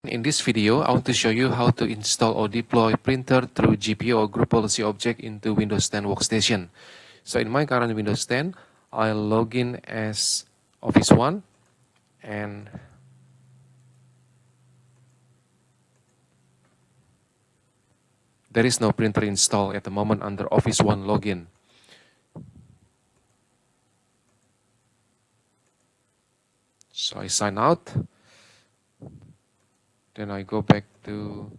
In this video, I want to show you how to install or deploy printer through GPO or Group Policy Object into Windows 10 Workstation. So in my current Windows 10, I'll log in as Office 1 and there is no printer installed at the moment under Office 1 login. So I sign out. Then I go back to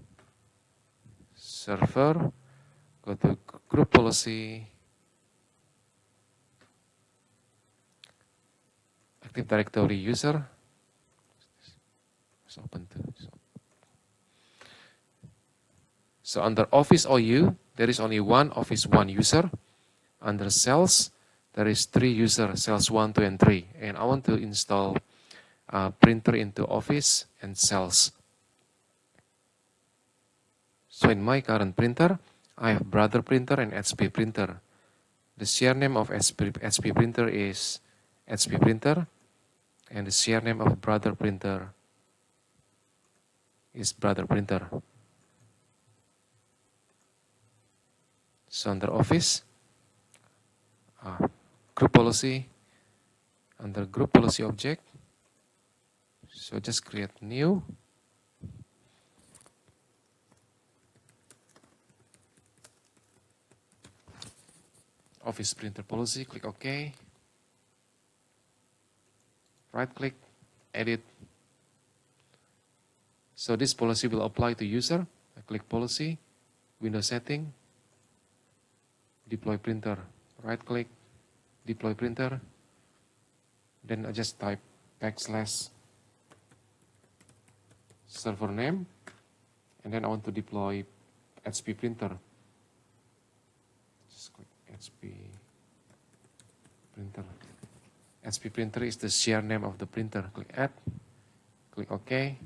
server, go to Group Policy, Active Directory user. It's open too. So under Office OU, there is only one Office 1 user. Under Sales, there is 3 users, Sales 1, 2, and 3. And I want to install printer into Office and Sales. So in my current printer, I have Brother printer and HP printer. The share name of HP printer is HP printer, and the share name of Brother printer is Brother printer. So under Office, Group Policy, under Group Policy Object, so just create new. Office Printer Policy, click OK. Right click, edit. So this policy will apply to user. I click Policy, Windows Setting, Deploy Printer. Right click, Deploy Printer. Then I just type / server name. And then I want to deploy HP printer. Just click HP printer. HP printer is the share name of the printer. Click Add. Click OK.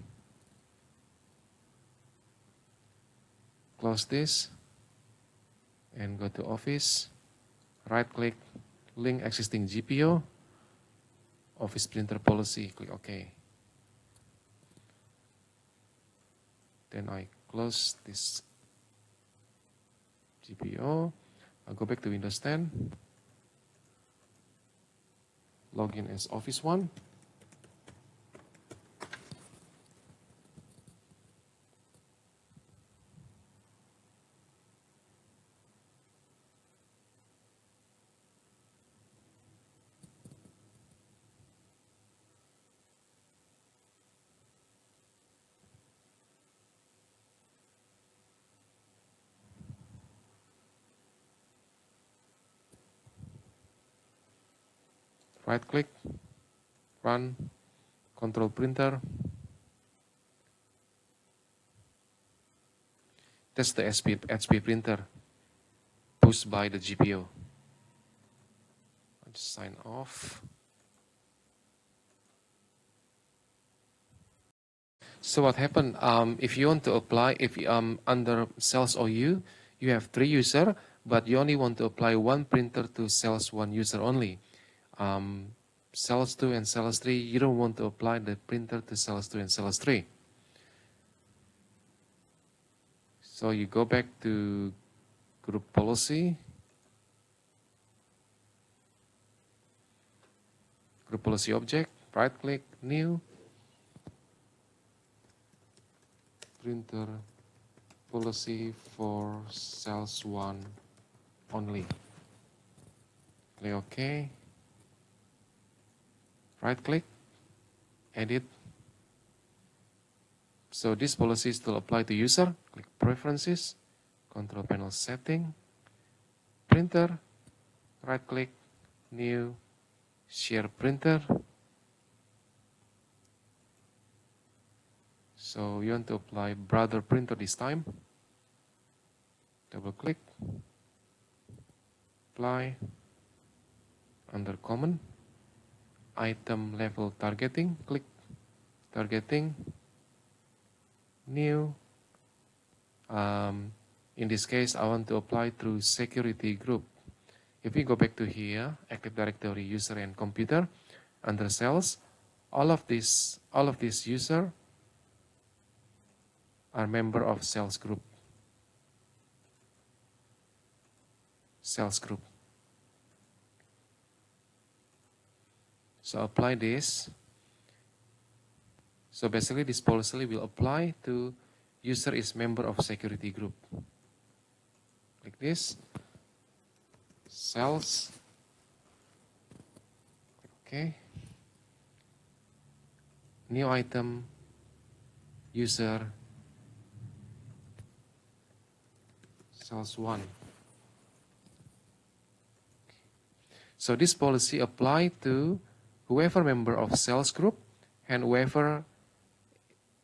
Close this. And go to Office. Right click. Link existing GPO. Office Printer Policy. Click OK. Then I close this GPO. I'll go back to Windows 10. Login as Office 1. Right click, run, control printer. That's the HP printer pushed by the GPO. I'll just sign off. So what happened, if you want to apply, if under Sales OU, you have 3 users, but you only want to apply 1 printer to Sales 1 user only. Sales 2 and Sales 3, you don't want to apply the printer to Sales 2 and Sales 3. So you go back to Group Policy, Group Policy Object, right click, New, Printer Policy for Sales 1 only. Click OK. Right click, edit. So this policy still apply to user. Click Preferences, Control Panel Setting, Printer, right click, New, Share Printer. So you want to apply Brother printer this time. Double click, apply, under Common. Item level targeting, click targeting, new. In this case, I want to apply through security group. If we go back to here, Active Directory user and computer, under Sales, all of these user are member of sales group. Sales group. So apply this. So basically this policy will apply to user is member of security group. Like this. Sales. Okay. New item. User. Sales 1. So this policy apply to whoever member of sales group and whoever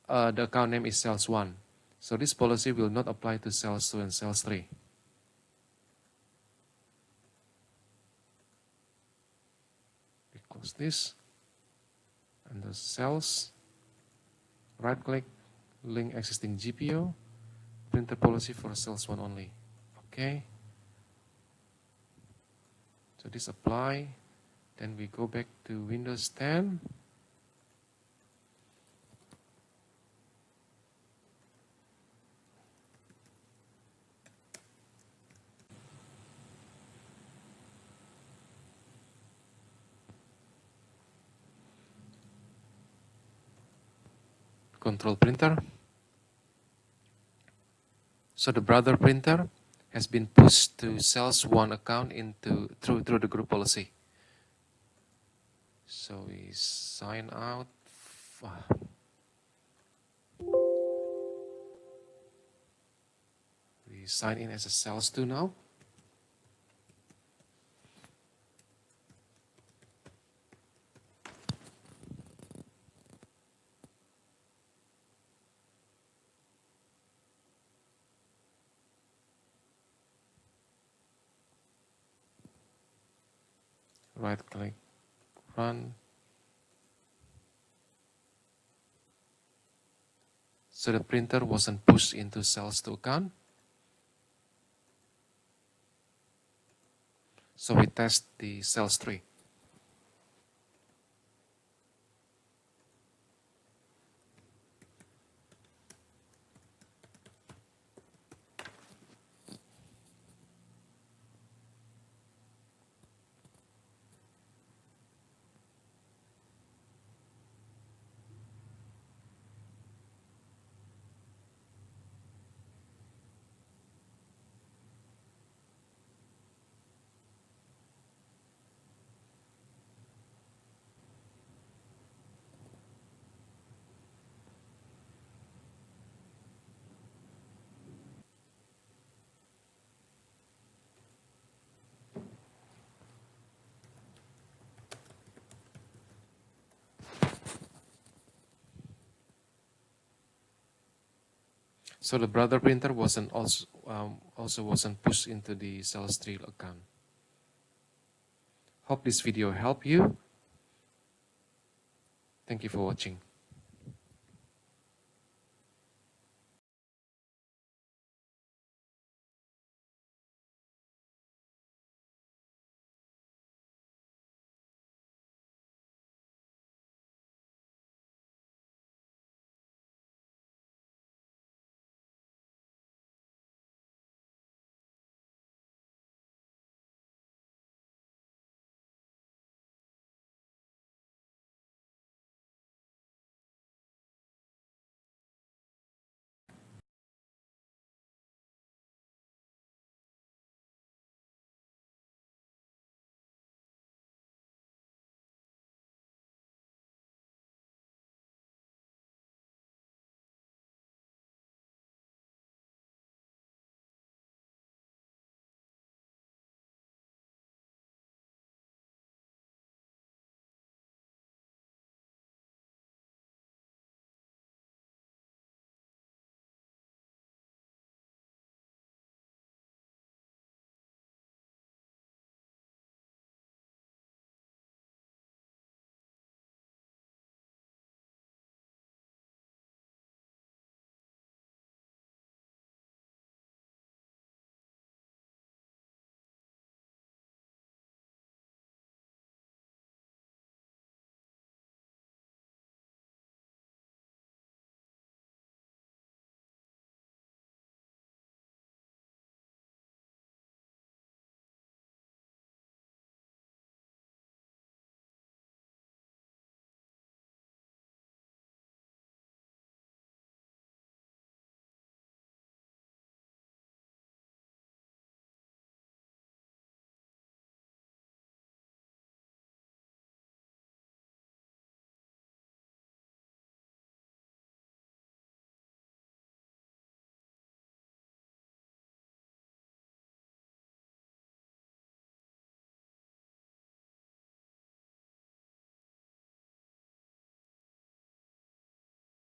the account name is sales 1. So this policy will not apply to sales 2 and sales 3. We close this. Under sales, right click, link existing GPO, printer policy for sales 1 only. Okay. So this apply. Then we go back to Windows 10. Control printer. So the brother printer has been pushed to sales 1 account through the group policy. So we sign out. We sign in as a sales 2 now. Right click, run. So the printer wasn't pushed into sales 2 account. So we test the sales 3. So the brother printer also wasn't pushed into the sales 3 account. Hope this video helped you. Thank you for watching.